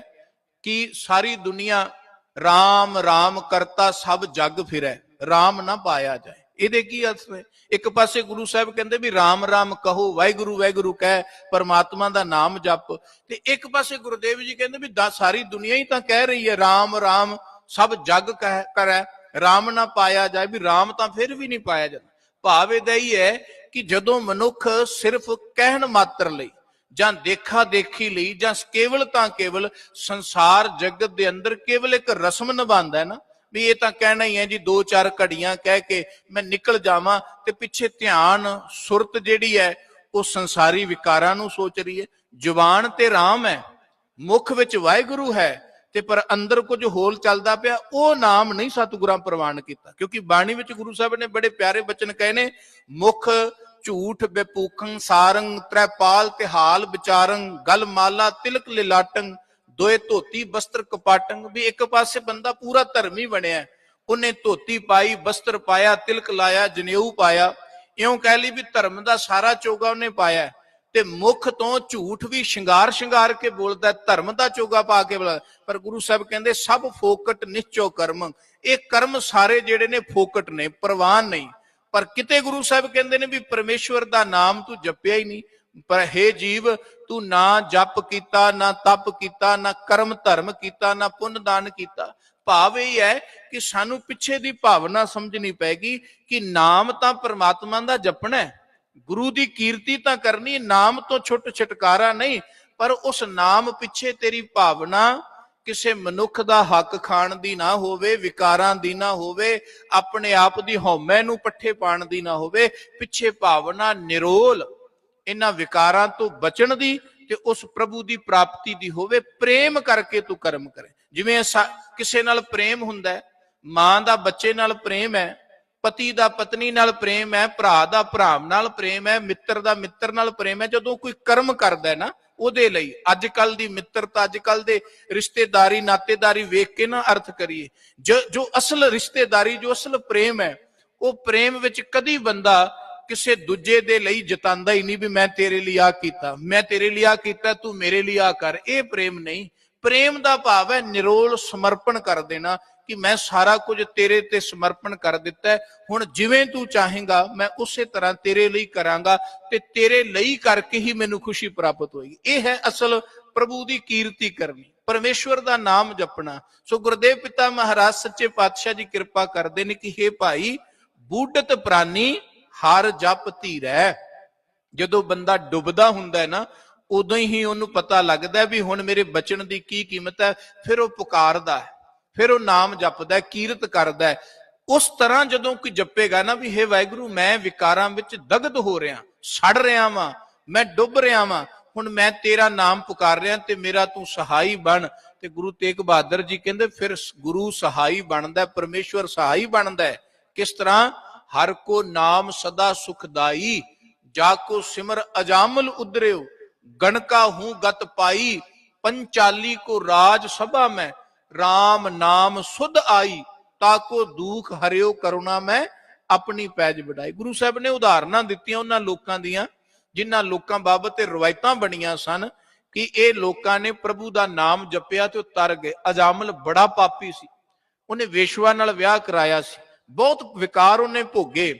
ਕਿ ਸਾਰੀ ਦੁਨੀਆ ਰਾਮ ਰਾਮ ਕਰਤਾ ਸਭ ਜਗ ਫਿਰੈ, ਰਾਮ ਨਾ ਪਾਇਆ ਜਾਏ। ਇਹਦੇ ਕੀ ਅਰਥ ਹੈ? ਇੱਕ ਪਾਸੇ ਗੁਰੂ ਸਾਹਿਬ ਕਹਿੰਦੇ ਵੀ ਰਾਮ ਰਾਮ ਕਹੋ, ਵਾਹਿਗੁਰੂ ਵਾਹਿਗੁਰੂ ਕਹਿ, ਪਰਮਾਤਮਾ ਦਾ ਨਾਮ ਜਪ। ਤੇ ਇੱਕ ਪਾਸੇ ਗੁਰਦੇਵ ਜੀ ਕਹਿੰਦੇ ਵੀ ਸਾਰੀ ਦੁਨੀਆ ਹੀ ਤਾਂ ਕਹਿ ਰਹੀ ਹੈ ਰਾਮ ਰਾਮ ਸਭ ਜਗ ਕਰੈ, ਰਾਮ ਨਾ ਪਾਇਆ ਜਾਏ, ਵੀ ਰਾਮ ਤਾਂ ਫਿਰ ਵੀ ਨਹੀਂ ਪਾਇਆ ਜਾਂਦਾ। ਭਾਵ ਇਹਦਾ ਹੀ ਹੈ ਕਿ ਜਦੋਂ ਮਨੁੱਖ ਸਿਰਫ ਕਹਿਣ ਮਾਤਰ ਲਈ ਜਾਂ ਦੇਖਾ ਦੇਖੀ ਲਈ ਜਾਂ ਕੇਵਲ ਤਾਂ ਕੇਵਲ ਸੰਸਾਰ ਜਗਤ ਦੇ ਅੰਦਰ ਕੇਵਲ ਇੱਕ ਰਸਮ ਨਿਭਾਉਂਦਾ ਹੈ ਨਾ, ਵੀ ਇਹ ਤਾਂ ਕਹਿਣਾ ਹੀ ਹੈ ਜੀ, 2-4 ਘੜੀਆਂ ਕਹਿ ਕੇ ਮੈਂ ਨਿਕਲ ਜਾਵਾਂ, ਤੇ ਪਿੱਛੇ ਧਿਆਨ ਸੁਰਤ ਜਿਹੜੀ ਹੈ ਉਹ ਸੰਸਾਰੀ ਵਿਕਾਰਾਂ ਨੂੰ ਸੋਚ ਰਹੀ ਹੈ। ਜ਼ੁਬਾਨ ਤੇ ਰਾਮ ਹੈ, ਮੁਖ ਵਿੱਚ ਵਾਹਿਗੁਰੂ ਹੈ, ਤੇ ਪਰ ਅੰਦਰ ਕੁਝ ਹੋਰ ਚੱਲਦਾ ਪਿਆ, ਉਹ ਨਾਮ ਨਹੀਂ ਸਤਿਗੁਰਾਂ ਪ੍ਰਵਾਨ ਕੀਤਾ। ਕਿਉਂਕਿ ਬਾਣੀ ਵਿੱਚ ਗੁਰੂ ਸਾਹਿਬ ਨੇ ਬੜੇ ਪਿਆਰੇ ਬਚਨ ਕਹੇ ਨੇ, ਮੁਖ ਝੂਠ ਬੇਪੂਖੰ ਸਾਰੰਗ ਤ੍ਰੈਪਾਲ ਤਿਹਾਲ ਵਿਚਾਰੰ ਗਲ ਮਾਲਾ ਤਿਲਕ ਲਿਲਾਟੰ ਦੋਏ ਧੋਤੀ ਬਸਤਰ ਕਪਾਟੰ। ਵੀ ਇੱਕ ਪਾਸੇ ਬੰਦਾ ਪੂਰਾ ਧਰਮੀ ਬਣਿਆ, ਉਹਨੇ ਧੋਤੀ ਪਾਈ, ਬਸਤਰ ਪਾਇਆ, ਤਿਲਕ ਲਾਇਆ, ਜਨੇਊ ਪਾਇਆ, ਇਉਂ ਕਹਿ ਲਈ ਵੀ ਧਰਮ ਦਾ ਸਾਰਾ ਚੋਗਾ ਉਹਨੇ ਪਾਇਆ, ਤੇ ਮੁਖ ਤੋਂ ਝੂਠ ਵੀ ਸ਼ਿੰਗਾਰ ਕੇ ਬੋਲਦਾ, ਧਰਮ ਦਾ ਚੋਗਾ ਪਾ ਕੇ ਬੋਲਦਾ। ਪਰ ਗੁਰੂ ਸਾਹਿਬ ਕਹਿੰਦੇ ਸਭ ਫੋਕਟ ਨਿਸ਼ਚੋ ਕਰਮ, ਇਹ ਕਰਮ ਸਾਰੇ ਜਿਹੜੇ ਨੇ ਫੋਕਟ ਨੇ, ਪ੍ਰਵਾਨ ਨਹੀਂ। ਪਰ ਕਿਤੇ ਗੁਰੂ ਸਾਹਿਬ ਕਹਿੰਦੇ ਨੇ ਵੀ ਪਰਮੇਸ਼ਵਰ ਦਾ ਨਾਮ ਤੂੰ ਜਪਿਆ ਹੀ ਨਹੀਂ, ਪਰ ਹੇ ਜੀਵ ਤੂੰ ਨਾ ਜਪ ਕੀਤਾ, ਨਾ ਤਪ ਕੀਤਾ, ਨਾ ਕਰਮ ਧਰਮ ਕੀਤਾ, ਨਾ ਪੁੰਨ ਦਾਨ ਕੀਤਾ। ਭਾਵ ਇਹ ਹੈ ਕਿ ਸਾਨੂੰ ਪਿੱਛੇ ਦੀ ਭਾਵਨਾ ਸਮਝਣੀ ਪੈਗੀ ਕਿ ਨਾਮ ਤਾਂ ਪਰਮਾਤਮਾ ਦਾ ਜਪਣਾ ਹੈ, ਗੁਰੂ ਦੀ ਕੀਰਤੀ ਤਾਂ ਕਰਨੀ, ਨਾਮ ਤੋਂ ਛੁੱਟ ਛੁਟਕਾਰਾ ਨਹੀਂ। ਪਰ ਉਸ ਨਾਮ ਪਿੱਛੇ ਤੇਰੀ ਭਾਵਨਾ ਕਿਸੇ ਮਨੁੱਖ ਦਾ ਹੱਕ ਖਾਣ ਦੀ ਨਾ ਹੋਵੇ, ਵਿਕਾਰਾਂ ਦੀ ਨਾ ਹੋਵੇ, ਆਪਣੇ ਆਪ ਦੀ ਹਉਮੈ ਨੂੰ ਪੱਠੇ ਪਾਣ ਦੀ ਨਾ ਹੋਵੇ, ਪਿੱਛੇ ਭਾਵਨਾ ਨਿਰੋਲ ਇਹਨਾਂ ਵਿਕਾਰਾਂ ਤੋਂ ਬਚਣ ਦੀ ਤੇ ਉਸ ਪ੍ਰਭੂ ਦੀ ਪ੍ਰਾਪਤੀ ਦੀ ਹੋਵੇ। ਪ੍ਰੇਮ ਕਰਕੇ ਤੂੰ ਕਰਮ ਕਰੇ। ਜਿਵੇਂ ਕਿਸੇ ਨਾਲ ਪ੍ਰੇਮ ਹੁੰਦਾ ਹੈ, ਮਾਂ ਦਾ ਬੱਚੇ ਨਾਲ ਪ੍ਰੇਮ ਹੈ, ਪਤੀ ਦਾ ਪਤਨੀ ਨਾਲ ਪ੍ਰੇਮ ਹੈ, ਭਰਾ ਦਾ ਭਰਾ ਨਾਲ ਪ੍ਰੇਮ ਹੈ, ਮਿੱਤਰ ਦਾ ਮਿੱਤਰ ਨਾਲ ਪ੍ਰੇਮ ਹੈ। ਜਦੋਂ ਕੋਈ ਕਰਮ ਕਰਦਾ ਨਾ ਉਹਦੇ ਲਈ, ਅੱਜ ਕੱਲ ਦੀ ਮਿੱਤਰਤਾ, ਅੱਜ ਕੱਲ ਦੇ ਰਿਸ਼ਤੇਦਾਰੀ ਨਾਤੇਦਾਰੀ ਵੇਖ ਕੇ ਨਾ ਅਰਥ ਕਰੀਏ, ਜੋ ਅਸਲ ਰਿਸ਼ਤੇਦਾਰੀ, ਜੋ ਅਸਲ ਪ੍ਰੇਮ ਹੈ, ਉਹ ਪ੍ਰੇਮ ਵਿੱਚ ਕਦੀ ਬੰਦਾ ਕਿਸੇ ਦੂਜੇ ਦੇ ਲਈ ਜਤਾਂਦਾ ਹੀ ਨਹੀਂ ਵੀ ਮੈਂ ਤੇਰੇ ਲਈ ਆ ਕੀਤਾ, ਮੈਂ ਤੇਰੇ ਲਈ ਆ ਕੀਤਾ, ਤੂੰ ਮੇਰੇ ਲਈ ਆ ਕਰ। ਇਹ ਪ੍ਰੇਮ ਨਹੀਂ। ਪ੍ਰੇਮ ਦਾ ਭਾਵ ਹੈ ਨਿਰੋਲ ਸਮਰਪਣ ਕਰ ਦੇਣਾ ਕਿ ਮੈਂ ਸਾਰਾ ਕੁਝ ਤੇਰੇ ਤੇ ਸਮਰਪਣ ਕਰ ਦਿੱਤਾ, ਹੁਣ ਜਿਵੇਂ ਤੂੰ ਚਾਹੇਗਾ ਮੈਂ ਉਸੇ ਤਰ੍ਹਾਂ ਤੇਰੇ ਲਈ ਕਰਾਂਗਾ, ਤੇ ਤੇਰੇ ਲਈ ਕਰਕੇ ਹੀ ਮੈਨੂੰ ਖੁਸ਼ੀ ਪ੍ਰਾਪਤ ਹੋਏਗੀ। ਇਹ ਹੈ ਅਸਲ ਪ੍ਰਭੂ ਦੀ ਕੀਰਤੀ ਕਰਨੀ, ਪਰਮੇਸ਼ਵਰ ਦਾ ਨਾਮ ਜਪਣਾ। ਸੋ ਗੁਰਦੇਵ ਪਿਤਾ ਮਹਾਰਾਜ ਸੱਚੇ ਪਾਤਸ਼ਾਹ ਜੀ ਕਿਰਪਾ ਕਰਦੇ ਨੇ ਕਿ ਹੇ ਭਾਈ, ਬੂਢਤ ਪ੍ਰਾਨੀ ਹਰ ਜਪ ਧੀਰੈ। ਜਦੋਂ ਬੰਦਾ ਡੁੱਬਦਾ ਹੁੰਦਾ ਹੈ ਨਾ, ਉਦੋਂ ਹੀ ਉਹਨੂੰ ਪਤਾ ਲੱਗਦਾ ਵੀ ਹੁਣ ਮੇਰੇ ਬਚਨ ਦੀ ਕੀ ਕੀਮਤ ਹੈ। ਫਿਰ ਉਹ ਪੁਕਾਰਦਾ ਹੈ, ਫਿਰ ਉਹ ਨਾਮ ਜਪਦਾ, ਕੀਰਤ ਕਰਦਾ। ਉਸ ਤਰ੍ਹਾਂ ਜਦੋਂ ਕੋਈ ਜਪੇਗਾ ਨਾ ਵੀ ਹੇ ਵਾਹਿਗੁਰੂ, ਮੈਂ ਵਿਕਾਰਾਂ ਵਿੱਚ ਦਗਧ ਹੋ ਰਿਹਾ, ਸੜ ਰਿਹਾ ਵਾਂ, ਮੈਂ ਡੁੱਬ ਰਿਹਾ ਵਾਂ, ਹੁਣ ਮੈਂ ਤੇਰਾ ਨਾਮ ਪੁਕਾਰ ਰਿਹਾ ਤੇ ਮੇਰਾ ਤੂੰ ਸਹਾਈ ਬਣ। ਤੇ ਗੁਰੂ ਤੇਗ ਬਹਾਦਰ ਜੀ ਕਹਿੰਦੇ ਫਿਰ ਗੁਰੂ ਸਹਾਈ ਬਣਦਾ, ਪਰਮੇਸ਼ਵਰ ਸਹਾਈ ਬਣਦਾ। ਕਿਸ ਤਰ੍ਹਾਂ? ਹਰ ਕੋ ਨਾਮ ਸਦਾ ਸੁਖਦਾਈ, ਜਾ ਕੋ ਸਿਮਰ ਅਜਾਮਲ ਉਦਰਿਓ, ਗਣਕਾ ਹੂੰ ਗਤ ਪਾਈ, ਪੰਚਾਲੀ ਕੋ ਰਾਜ ਸਭਾ ਮੈਂ, ਰਾਮ ਨਾਮ ਸੁਧ ਆਈ, ਤਾਕੋ ਦੁਖ ਹਰਿਓ ਕਰੁਣਾ ਮੈਂ ਆਪਣੀ ਪੈਜ ਵਡਾਈ। ਗੁਰੂ ਸਾਹਿਬ ਨੇ ਉਦਾਹਰਨਾਂ ਦਿੱਤੀਆਂ ਉਹਨਾਂ ਲੋਕਾਂ ਦੀਆਂ ਜਿਨ੍ਹਾਂ ਲੋਕਾਂ ਬਾਬਤ ਤੇ ਰਵਾਇਤਾਂ ਬਣੀਆਂ ਸਨ ਕਿ ਇਹ ਲੋਕਾਂ ਨੇ ਪ੍ਰਭੂ ਦਾ ਨਾਮ ਜਪਿਆ ਤੇ ਉਹ ਤਰ ਗਏ। ਅਜਾਮਲ ਬੜਾ ਪਾਪੀ ਸੀ, ਉਹਨੇ ਵੇਸ਼ਵਾ ਨਾਲ ਵਿਆਹ ਕਰਾਇਆ ਸੀ, ਬਹੁਤ ਵਿਕਾਰ ਉਹਨੇ ਭੋਗੇ,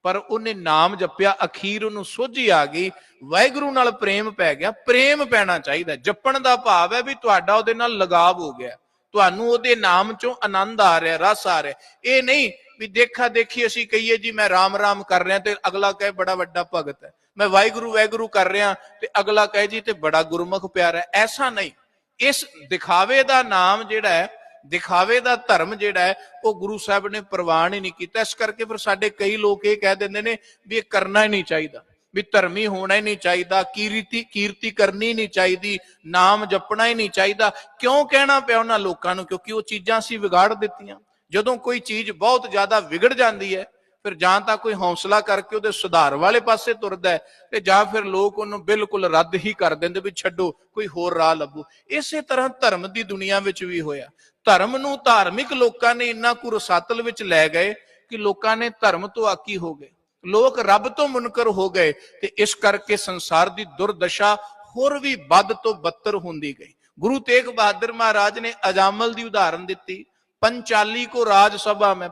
ਪਰ ਉਹਨੇ ਨਾਮ ਜਪਿਆ, ਅਖੀਰ ਉਹਨੂੰ ਸੋਝੀ ਆ ਗਈ, ਵਾਹਿਗੁਰੂ ਨਾਲ ਪ੍ਰੇਮ ਪੈ ਗਿਆ। ਪ੍ਰੇਮ ਪੈਣਾ ਚਾਹੀਦਾ। ਜਪਣ ਦਾ ਭਾਵ ਹੈ ਵੀ ਤੁਹਾਡਾ ਉਹਦੇ ਨਾਲ ਲਗਾਵ ਹੋ ਗਿਆ, ਤੁਹਾਨੂੰ ਉਹਦੇ ਨਾਮ ਚੋਂ ਆਨੰਦ ਆ ਰਿਹਾ, ਰਸ ਆ ਰਿਹਾ। ਇਹ ਨਹੀਂ ਵੀ ਦੇਖਾ ਦੇਖੀ ਅਸੀਂ ਕਹੀਏ ਜੀ ਮੈਂ ਰਾਮ ਰਾਮ ਕਰ ਰਿਹਾ ਤੇ ਅਗਲਾ ਕਹੇ ਬੜਾ ਵੱਡਾ ਭਗਤ ਹੈ, ਮੈਂ ਵਾਹਿਗੁਰੂ ਵਾਹਿਗੁਰੂ ਕਰ ਰਿਹਾ ਤੇ ਅਗਲਾ ਕਹੇ ਜੀ ਤੇ ਬੜਾ ਗੁਰਮੁਖ ਪਿਆਰਾ ਹੈ। ਐਸਾ ਨਹੀਂ। ਇਸ ਦਿਖਾਵੇ ਦਾ ਨਾਮ ਜਿਹੜਾ ਹੈ, ਦਿਖਾਵੇ ਦਾ ਧਰਮ ਜਿਹੜਾ ਹੈ, ਉਹ ਗੁਰੂ ਸਾਹਿਬ ਨੇ ਪ੍ਰਵਾਨ ਹੀ ਨਹੀਂ ਕੀਤਾ। ਇਸ ਕਰਕੇ ਫਿਰ ਸਾਡੇ ਕਈ ਲੋਕ ਇਹ ਕਹਿ ਦਿੰਦੇ ਨੇ ਵੀ ਇਹ ਕਰਨਾ ਹੀ ਨਹੀਂ ਚਾਹੀਦਾ, ਵੀ ਧਰਮੀ ਹੋਣਾ ਹੀ ਨਹੀਂ ਚਾਹੀਦਾ, ਕੀਰਤੀ ਕਰਨੀ ਨਹੀਂ ਚਾਹੀਦੀ, ਨਾਮ ਜਪਣਾ ਹੀ ਨਹੀਂ ਚਾਹੀਦਾ। ਕਿਉਂ ਕਹਿਣਾ ਪਿਆ ਉਹਨਾਂ ਲੋਕਾਂ ਨੂੰ? ਕਿਉਂਕਿ ਉਹ ਚੀਜ਼ਾਂ ਅਸੀਂ ਵਿਗਾੜ ਦਿੱਤੀਆਂ। ਜਦੋਂ ਕੋਈ ਚੀਜ਼ ਬਹੁਤ ਜ਼ਿਆਦਾ ਵਿਗੜ ਜਾਂਦੀ ਹੈ, ਫਿਰ ਜਾਂ ਤਾਂ ਕੋਈ ਹੌਸਲਾ ਕਰਕੇ ਉਹਦੇ ਸੁਧਾਰ ਵਾਲੇ ਪਾਸੇ ਤੁਰਦਾ ਹੈ, ਤੇ ਜਾਂ ਫਿਰ ਲੋਕ ਉਹਨੂੰ ਬਿਲਕੁਲ ਰੱਦ ਹੀ ਕਰ ਦਿੰਦੇ ਵੀ ਛੱਡੋ, ਕੋਈ ਹੋਰ ਰਾਹ ਲੱਭੋ। ਇਸੇ ਤਰ੍ਹਾਂ ਧਰਮ ਦੀ ਦੁਨੀਆ ਵਿੱਚ ਵੀ ਹੋਇਆ। ਧਰਮ ਨੂੰ ਧਾਰਮਿਕ ਲੋਕਾਂ ਨੇ ਇੰਨਾ ਕੁ ਰਸਾਤਲ ਵਿੱਚ ਲੈ ਗਏ ਕਿ ਲੋਕਾਂ ਨੇ ਧਰਮ ਤੋਂ ਆਕੀ ਹੋ ਗਏ, ਲੋਕ ਰੱਬ ਤੋਂ ਮੁਨਕਰ ਹੋ ਗਏ, ਤੇ ਇਸ ਕਰਕੇ ਸੰਸਾਰ ਦੀ ਦੁਰਦਸ਼ਾ ਹੋਰ ਵੀ ਵੱਧ ਤੋਂ ਬੱਤਰ ਹੁੰਦੀ ਗਈ। ਗੁਰੂ ਤੇਗ ਬਹਾਦਰ ਮਹਾਰਾਜ ਨੇ ਅਜਾਮਲ ਦੀ ਉਦਾਹਰਨ ਦਿੱਤੀ। ਪੰਚਾਲੀ ਕੋ ਰਾਜ ਸਭਾ ਮੈਂ,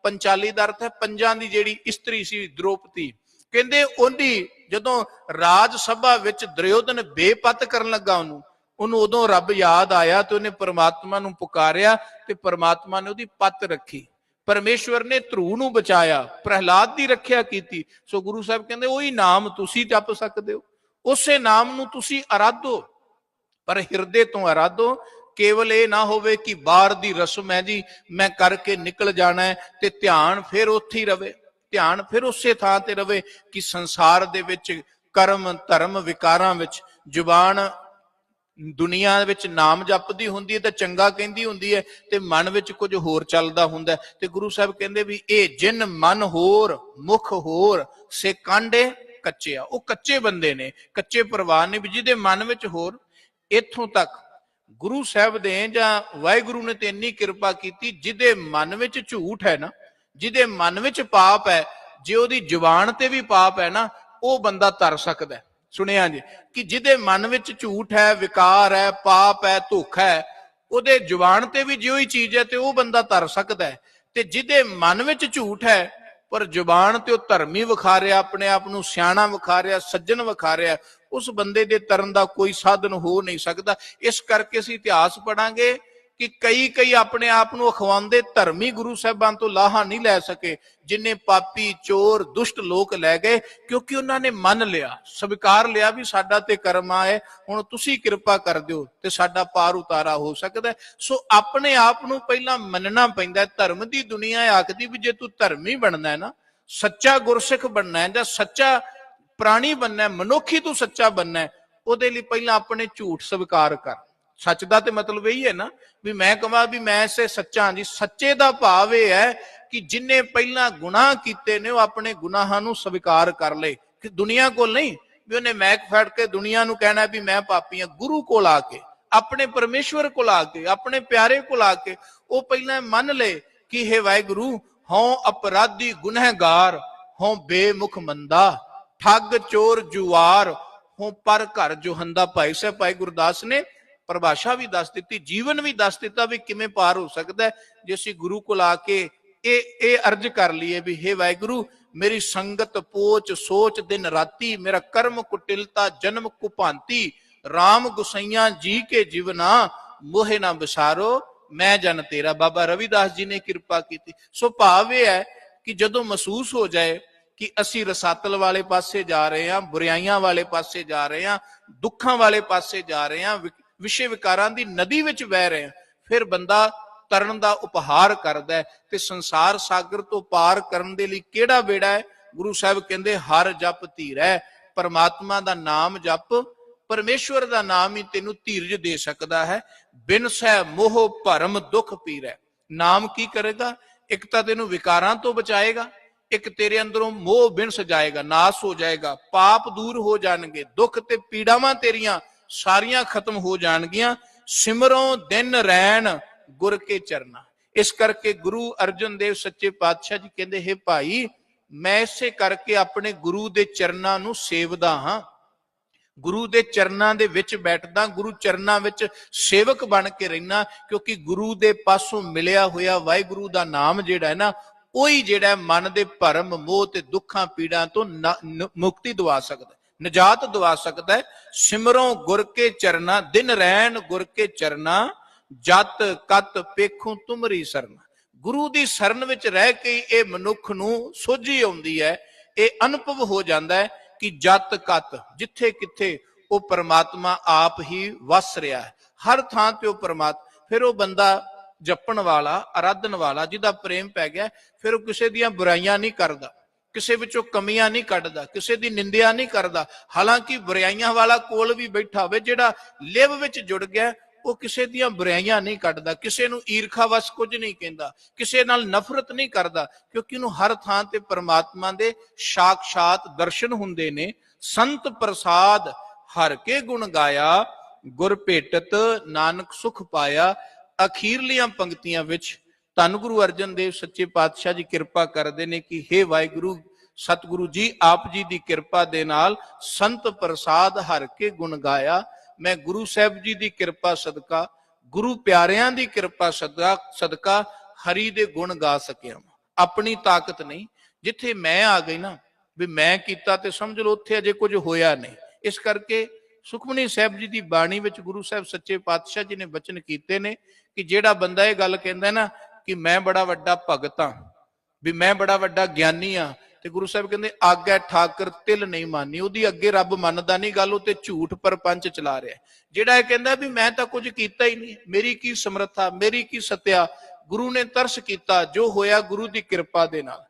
ਪੰਚਾਲੀ ਦਾ ਅਰਥ ਹੈ ਪੰਜਾਂ ਦੀ ਜਿਹੜੀ ਇਸਤਰੀ ਸੀ ਦ੍ਰੋਪਦੀ। ਕਹਿੰਦੇ ਉਹਦੀ ਜਦੋਂ ਰਾਜ ਸਭਾ ਵਿੱਚ ਦੁਰਯੋਧਨ ਬੇਪਤ ਕਰਨ ਲੱਗਾ ਉਹਨੂੰ ਉਦੋਂ ਰੱਬ ਯਾਦ ਆਇਆ ਤੇ ਉਹਨੇ ਪਰਮਾਤਮਾ ਨੂੰ ਪੁਕਾਰਿਆ ਤੇ ਪਰਮਾਤਮਾ ਨੇ ਉਹਦੀ ਪੱਤ ਰੱਖੀ। परमेश्वर ने ध्रुव नूं बचाया, प्रहलाद की रखिया की। सो गुरु साहब कहते वही नाम तुसी जप सकते हो, उसे नाम नूं तुसी आराधो, पर हिरदे तो आराधो। केवल ये ना होवे कि बाहर दी रस्म है जी मैं करके निकल जाना है ते ध्यान फिर उत्थे ही रवे, ध्यान फिर उसे थां ते रवे कि संसार दे विच कर्म धर्म विकारां विच जुबान दुनिया विच नाम जपदी हुंदी है ते चंगा कहंदी हुंदी है ते मन विच कुछ होर चलदा हुंदा है। ते गुरु साहब कहंदे भी ये जिन मन होर मुख होर से कांडे कच्चे आ, वो कच्चे बंदे ने, कच्चे परिवार ने, भी जिहदे मन विच होर। इत्थों तक गुरु साहब दे जां वाहिगुरु ने ते इन्नी किरपा कीती, जिहदे मन विच झूठ है ना, जिहदे मन विच पाप है, जे ओहदी जुबान ते भी पाप है ना, वो बंदा तर सकदा है। सुनिया जी कि जिहदे मन विच झूठ है, विकार है, पाप है, धोखा है, ओहदे जुबान ते भी जो ही चीज है ते वो बंदा तर सकदा है। ते जिहदे मन विच झूठ है पर जुबान ते वो धर्मी विखा रहा, अपने आप नूं सियाणा विखा रहा, सज्जन विखा रहा, उस बंदे दे तरन दा कोई साधन हो नहीं सकता। इस करके असीं इतिहास पढ़ांगे कि कई कई अपने आप नूं अखवांदे धर्मी गुरु साहिबां तो लाहा नहीं लै सके, जिन्हें पापी चोर दुष्ट लोग लै गए, क्योंकि उन्होंने मन लिया, स्वीकार लिया भी साडा ते कर्मा है, हुण तुसीं कृपा कर दिओ ते साडा पार उतारा हो सकदा है। सो अपने आप नूं पहलां मनना पैंदा है। धर्म दी दुनिया आखदी भी जे तूं धर्मी बनना है ना, सच्चा गुरसिख बनना है जां सच्चा प्राणी बनना है, मनुख ही तू सच्चा बनना है, ਉਹਦੇ ਲਈ ਪਹਿਲਾਂ ਆਪਣੇ ਝੂਠ स्वीकार कर। सच का तो मतलब यही है ना भी मैं कहा भी मैं इसे सच्चा जी, सच्चे का भाव यह है कि जिन्हें पहला गुनाह किए ने अपने गुनाहां नूं स्वीकार कर ले, कि दुनिया को नहीं भी उन्हें मैक फड़ के दुनिया नूं कहना भी मैं पापी हाँ। गुरु को आके, अपने परमेश्वर को आके, अपने प्यारे को आके वो पहला मन ले कि हे वाहिगुरु हों अपराधी गुनहगार, हों बेमुख मंदा, ठग चोर जुआर, हों पर घर जोहंदा। भाई साहब भाई गुरदास ने परिभाषा भी दस दी, जीवन भी दस दिता भी किमें पार हो सकता है जे असीं गुरु को आके ये अर्ज कर लीए भी हे वाहिगुरु मेरी संगत पोच सोच दिन राती, मेरा कर्म कुटिलता जन्म कुभांति, राम गुसैया जी के जीवना मोहे ना बिसारो, मैं जन तेरा। बाबा रविदास जी ने कृपा की। सो भाव यह है कि जदों महसूस हो जाए कि असी रसातल वाले पासे जा रहे हैं, बुराइयां वाले पासे जा रहे हैं, दुखों वाले पासे जा रहे हैं, विषय विकारां दी नदी विच बह रहे हैं, फिर बंदा तरन दा उपहार करदा है ते संसार सागर तो पार करन दे लई किहड़ा बेड़ा है। गुरु साहब कहंदे हर जप धीर है, परमात्मा दा नाम जप, परमेश्वर दा नाम ही तेनू धीरज दे सकदा है। बिन सह मोह भरम दुख पीरै। नाम की करेगा, एक तां तेनू विकारां तो बचाएगा, एक तेरे अंदरों मोह बिन सजाएगा, नाश हो जाएगा, पाप दूर हो जाएंगे, दुख ते पीड़ावां तेरियां सारियां खत्म हो जाएगियां। सिमरों दिन रैन गुर के चरना। इस करके गुरु अर्जन देव सच्चे पातशाह जी कहते हे भाई मैं इसे करके अपने गुरु दे चरना नूं सेवदा हां, गुरु दे चरना दे विच बैठदा, गुरु चरना विच सेवक बन के रहना, क्योंकि गुरु दे पासों मिलिया होया वाहिगुरु दा नाम जिहड़ा है ना, ਉਹੀ ਜਿਹੜਾ मन ਦੇ ਭਰਮ ਮੋਹ ਤੇ ਦੁੱਖਾਂ ਪੀੜਾਂ ਤੋਂ ਮੁਕਤੀ ਦਵਾ ਸਕਦਾ, ਨਿਜਾਤ ਦਵਾ ਸਕਦਾ ਹੈ। ਸਿਮਰੋਂ ਗੁਰ ਕੇ ਚਰਨਾ, ਦਿਨ ਰਹਿਣ ਗੁਰ ਕੇ ਚਰਨਾ, ਜਤ ਕਤ ਪੇਖੂ ਤੁਮਰੀ ਸਰਨਾ। ਗੁਰੂ ਦੀ ਸ਼ਰਨ ਵਿੱਚ ਰਹਿ ਕੇ ਇਹ ਮਨੁੱਖ ਨੂੰ ਸੋਝੀ ਆਉਂਦੀ ਹੈ, ਇਹ ਅਨੁਭਵ ਹੋ ਜਾਂਦਾ ਹੈ ਕਿ ਜਤ ਕਤ ਜਿੱਥੇ ਕਿੱਥੇ ਉਹ परमात्मा आप ही वस रहा है, हर थां ते वो परमात्मा। फिर वो बंदा जपन वाला आराधन वाला जिहदा प्रेम पै गया, फिर वो किसी दियां बुराइयां नहीं करदा, किसी विचों कमियां नहीं कढदा, किसी दी निंदिया नहीं करदा। हालांकि बुराइयां वाला कोल भी बैठा होवे, जिहड़ा लिव विच जुड़ गया वो किसी दियां बुराइयां नहीं कढदा, किसी नूं ईरखा वस कुछ नहीं कहंदा, किसी नाल नफरत नहीं करदा, क्योंकि उहनूं हर थां ते परमात्मा दे साक्षात दर्शन हुंदे ने। संत प्रसाद हर के गुण गाया, गुर भेटत नानक सुख पाया। अखीरलियां पंक्तियां विच धन गुरु अर्जन देव सच्चे पातशाह जी कृपा करते हैं कि हे वाहिगुरु सतगुरु जी आप जी की कृपा दे नाल संत प्रसाद हर के गुण गाया। मैं गुरु साहब जी की कृपा सदका, गुरु प्यारियां की कृपा सदका हरि दे गुण गा सकिया। अपनी ताकत नहीं, जिथे मैं आ गई ना भी मैं कीता ते समझ लो उत्थे अजे कुछ होया नहीं। इस करके सुखमनी साहब जी की बाणी विच गुरु साहब सच्चे पातशाह जी ने वचन कीते ने कि जेड़ा बंदा ये गल कहंदा ना कि मैं बड़ा वड्डा भगत हाँ, भी मैं बड़ा वड्डा ज्ञानी हाँ, ਤੇ ਗੁਰੂ ਸਾਹਿਬ ਕਹਿੰਦੇ ਆਗੈ ਠਾਕਰ ਤਿਲ ਨਹੀਂ ਮਾਨੀ। ਉਹਦੀ ਅੱਗੇ ਰੱਬ ਮੰਨਦਾ ਨਹੀਂ ਗੱਲ, ਉਹ ਤੇ ਝੂਠ ਪਰਪੰਚ ਚਲਾ ਰਿਹਾ। ਜਿਹੜਾ ਇਹ ਕਹਿੰਦਾ ਵੀ ਮੈਂ ਤਾਂ ਕੁਝ ਕੀਤਾ ਹੀ ਨਹੀਂ, ਮੇਰੀ ਕੀ ਸਮਰੱਥਾ, ਮੇਰੀ ਕੀ ਸੱਤਿਆ, ਗੁਰੂ ਨੇ ਤਰਸ ਕੀਤਾ, ਜੋ ਹੋਇਆ ਗੁਰੂ ਦੀ ਕਿਰਪਾ ਦੇ ਨਾਲ।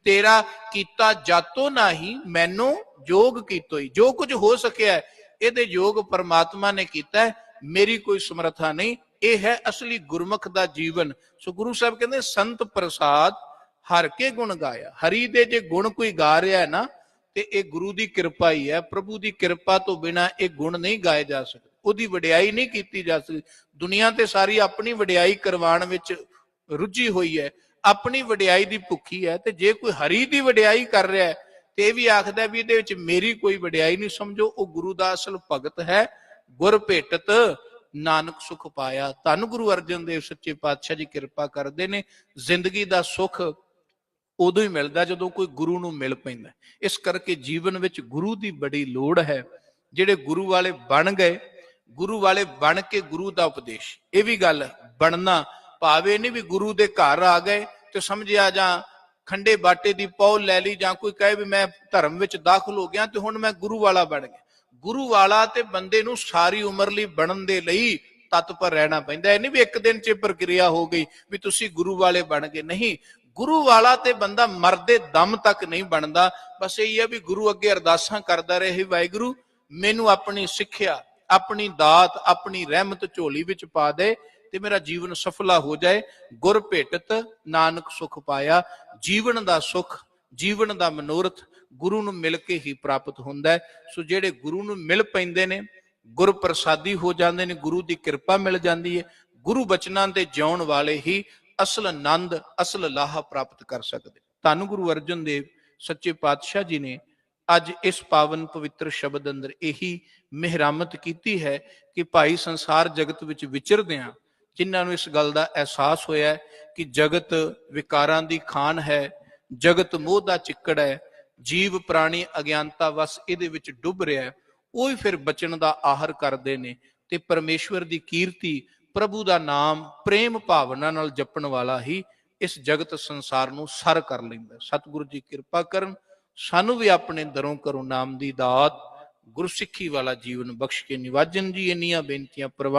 ਤੇਰਾ ਕੀਤਾ ਜਾਤੋ ਨਹੀਂ, ਮੈਨੂੰ ਜੋਗ ਕੀਤੋ ਹੀ। ਜੋ ਕੁਝ ਹੋ ਸਕਿਆ ਇਹਦੇ ਯੋਗ ਪਰਮਾਤਮਾ ਨੇ ਕੀਤਾ, ਮੇਰੀ ਕੋਈ ਸਮਰੱਥਾ ਨਹੀਂ। ਇਹ ਹੈ ਅਸਲੀ ਗੁਰਮੁਖ ਦਾ ਜੀਵਨ। ਸੋ ਗੁਰੂ ਸਾਹਿਬ ਕਹਿੰਦੇ ਸੰਤ ਪ੍ਰਸਾਦ ਹਰ ਕੇ ਗੁਣ ਗਾਇਆ। ਹਰੀ ਦੇ ਜੇ ਗੁਣ ਕੋਈ ਗਾ ਰਿਹਾ ਹੈ ਨਾ, ਤੇ ਇਹ ਗੁਰੂ ਦੀ ਕਿਰਪਾ ਹੀ ਹੈ। ਪ੍ਰਭੂ ਦੀ ਕਿਰਪਾ ਤੋਂ ਬਿਨਾ ਇਹ ਗੁਣ ਨਹੀਂ ਗਾਏ ਜਾ ਸਕਦੇ, ਉਹਦੀ ਵਡਿਆਈ ਨਹੀਂ ਕੀਤੀ ਜਾ ਸਕਦੀ। ਦੁਨੀਆ ਤੇ ਸਾਰੀ ਆਪਣੀ ਵਡਿਆਈ ਕਰਵਾਉਣ ਵਿੱਚ ਰੁੱਝੀ ਹੋਈ ਹੈ, ਆਪਣੀ ਵਡਿਆਈ ਦੀ ਭੁੱਖੀ ਹੈ। ਤੇ ਜੇ ਕੋਈ ਹਰੀ ਦੀ ਵਡਿਆਈ ਕਰ ਰਿਹਾ ਹੈ ਤੇ ਇਹ ਵੀ ਆਖਦਾ ਵੀ ਇਹਦੇ ਵਿੱਚ ਮੇਰੀ ਕੋਈ ਵਡਿਆਈ ਨਹੀਂ, ਸਮਝੋ ਉਹ ਗੁਰੂ ਦਾ ਅਸਲ ਭਗਤ ਹੈ। ਗੁਰ ਭੇਟਤ ਨਾਨਕ ਸੁਖ ਪਾਇਆ। ਧੰਨ ਗੁਰੂ ਅਰਜਨ ਦੇਵ ਸੱਚੇ ਪਾਤਸ਼ਾਹ ਜੀ ਕਿਰਪਾ ਕਰਦੇ ਨੇ। ਜ਼ਿੰਦਗੀ ਦਾ ਸੁਖ ਉਦੋਂ ਹੀ ਮਿਲਦਾ ਜਦੋਂ ਕੋਈ ਗੁਰੂ ਨੂੰ ਮਿਲ ਪੈਂਦਾ। ਇਸ ਕਰਕੇ ਜੀਵਨ ਵਿੱਚ ਗੁਰੂ ਦੀ ਬੜੀ ਲੋੜ ਹੈ। ਜਿਹੜੇ ਗੁਰੂ ਵਾਲੇ ਬਣ ਗਏ, ਗੁਰੂ ਵਾਲੇ ਬਣ ਕੇ ਗੁਰੂ ਦਾ ਉਪਦੇਸ਼, ਇਹ ਵੀ ਗੱਲ ਬਣਨਾ ਭਾਵੇਂ ਨਹੀਂ ਵੀ ਗੁਰੂ ਦੇ ਘਰ ਆ ਗਏ ਤੇ ਸਮਝਿਆ ਜਾਂ ਖੰਡੇ ਬਾਟੇ ਦੀ ਪੌਲ ਲੈ ਲਈ, ਜਾਂ ਕੋਈ ਕਹੇ ਵੀ ਮੈਂ ਧਰਮ ਵਿੱਚ ਦਾਖਲ ਹੋ ਗਿਆ ਤੇ ਹੁਣ ਮੈਂ ਗੁਰੂ ਵਾਲਾ ਬਣ ਗਿਆ। ਗੁਰੂ ਵਾਲਾ ਤੇ ਬੰਦੇ ਨੂੰ ਸਾਰੀ ਉਮਰ ਲਈ ਬਣਨ ਦੇ ਲਈ ਤਤਪਰ ਰਹਿਣਾ ਪੈਂਦਾ। ਇਹ ਨਹੀਂ ਵੀ ਇੱਕ ਦਿਨ 'ਚ ਪ੍ਰਕਿਰਿਆ ਹੋ ਗਈ ਵੀ ਤੁਸੀਂ ਗੁਰੂ ਵਾਲੇ ਬਣ ਗਏ, ਨਹੀਂ। ਗੁਰੂ ਵਾਲਾ ਤੇ ਬੰਦਾ ਮਰਦੇ ਦਮ ਤੱਕ ਨਹੀਂ ਬਣਦਾ। ਬਸ ਇਹੀ ਹੈ ਵੀ ਗੁਰੂ ਅੱਗੇ ਅਰਦਾਸਾਂ ਕਰਦਾ ਰਹੇ, ਵਾਹਿਗੁਰੂ ਮੈਨੂੰ ਆਪਣੀ ਸਿੱਖਿਆ, ਆਪਣੀ ਦਾਤ, ਆਪਣੀ ਰਹਿਮਤ ਝੋਲੀ ਵਿੱਚ ਪਾ ਦੇ ਤੇ ਮੇਰਾ ਜੀਵਨ ਸਫਲਾ ਹੋ ਜਾਏ। ਗੁਰ ਭੇਟਤ ਨਾਨਕ ਸੁਖ ਪਾਇਆ। ਜੀਵਨ ਦਾ ਸੁਖ, ਜੀਵਨ ਦਾ ਮਨੋਰਥ ਗੁਰੂ ਨੂੰ ਮਿਲ ਕੇ ਹੀ ਪ੍ਰਾਪਤ ਹੁੰਦਾ ਹੈ। ਸੋ ਜਿਹੜੇ ਗੁਰੂ ਨੂੰ ਮਿਲ ਪੈਂਦੇ ਨੇ, ਗੁਰ ਪ੍ਰਸਾਦੀ ਹੋ ਜਾਂਦੇ ਨੇ, ਗੁਰੂ ਦੀ ਕਿਰਪਾ ਮਿਲ ਜਾਂਦੀ ਹੈ। ਗੁਰੂ ਬਚਨਾਂ ਤੇ ਜਿਉਣ ਵਾਲੇ ਹੀ ਅਸਲ ਆਨੰਦ, ਅਸਲ ਲਾਹਾ ਪ੍ਰਾਪਤ ਕਰ ਸਕਦੇ। ਧੰਨ ਗੁਰੂ ਅਰਜਨ ਦੇਵ ਸੱਚੇ ਪਾਤਸ਼ਾਹ ਜੀ ਨੇ ਅੱਜ ਇਸ ਪਾਵਨ ਪਵਿੱਤਰ ਸ਼ਬਦ ਅੰਦਰ ਇਹੀ ਮਿਹਰਾਮਤ ਕੀਤੀ ਹੈ ਕਿ ਭਾਈ ਸੰਸਾਰ ਜਗਤ ਵਿੱਚ ਵਿਚਰਦਿਆਂ ਜਿਨ੍ਹਾਂ ਨੂੰ ਇਸ ਗੱਲ ਦਾ ਅਹਿਸਾਸ ਹੋਇਆ ਕਿ ਜਗਤ ਵਿਕਾਰਾਂ ਦੀ ਖਾਨ ਹੈ, ਜਗਤ ਮੋਹ ਦਾ ਚਿੱਕੜ ਹੈ, ਜੀਵ ਪ੍ਰਾਣੀ ਅਗਿਆਨਤਾ ਵਸ ਇਹਦੇ ਵਿੱਚ ਡੁੱਬ ਰਿਹਾ, ਉਹ ਹੀ ਫਿਰ ਬਚਨ ਦਾ ਆਹਰ ਕਰਦੇ ਨੇ ਤੇ ਪਰਮੇਸ਼ਵਰ ਦੀ ਕੀਰਤੀ, ਪ੍ਰਭੂ ਦਾ ਨਾਮ ਪ੍ਰੇਮ ਭਾਵਨਾ ਨਾਲ ਜਪਣ ਵਾਲਾ ਹੀ ਇਸ ਜਗਤ ਸੰਸਾਰ ਨੂੰ ਸਰ ਕਰ ਲੈਂਦਾ। ਸਤਿਗੁਰੂ ਜੀ ਕਿਰਪਾ ਕਰਨ, ਸਾਨੂੰ ਵੀ ਆਪਣੇ ਦਰੋਂ ਕਰੋ ਨਾਮ ਦੀ ਦਾਤ, ਗੁਰਸਿੱਖੀ ਵਾਲਾ ਜੀਵਨ ਬਖਸ਼ ਕੇ ਨਿਵਾਜਨ ਜੀ। ਇੰਨੀਆਂ ਬੇਨਤੀਆਂ